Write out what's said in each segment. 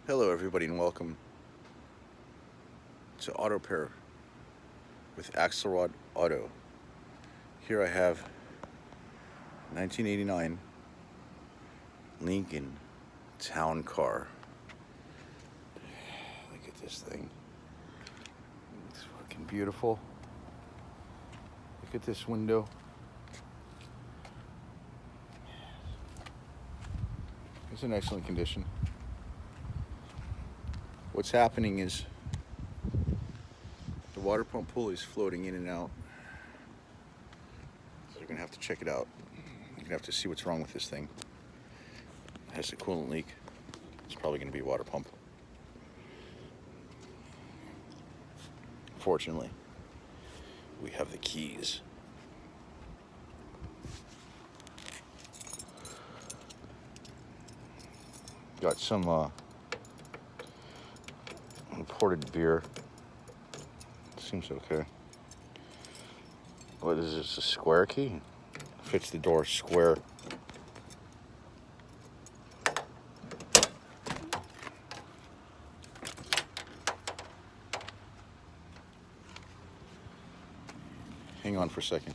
Hello everybody and welcome to Auto Repair with Axelrod Auto. Here I have 1989 Lincoln Town Car. Look at this thing. It's fucking beautiful. Look at this window. It's in excellent condition. What's happening is the water pump pulley is floating in and out. So you're gonna have to check it out. You're gonna have to see what's wrong with this thing. It has a coolant leak. It's probably gonna be a water pump. Fortunately, we have the keys. Got some imported beer. Seems okay. What is this, a square key? Fits the door square. Hang on for a second.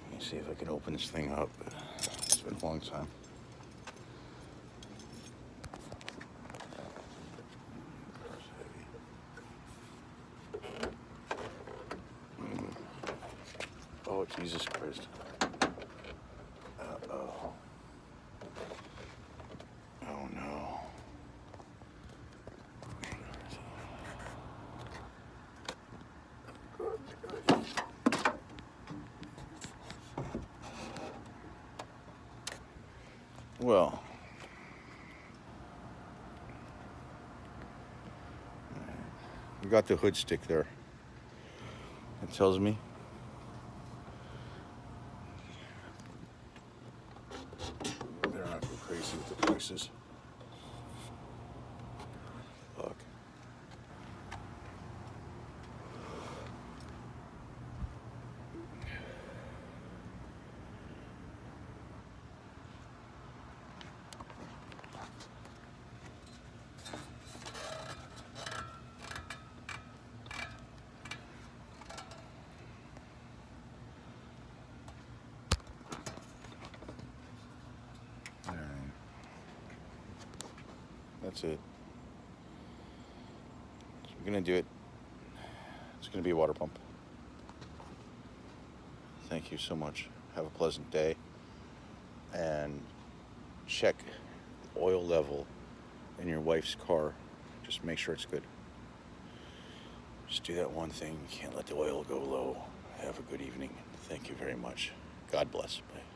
Let me see if I can open this thing up. It's been a long time. Oh, Jesus Christ. Uh-oh. Oh, no. Well, you got the hood stick there. It tells me better not go crazy with the prices. Fuck. That's it. So we're gonna do it. It's gonna be a water pump. Thank you so much. Have a pleasant day. And check the oil level in your wife's car. Just make sure it's good. Just do that one thing. You can't let the oil go low. Have a good evening. Thank you very much. God bless. Bye.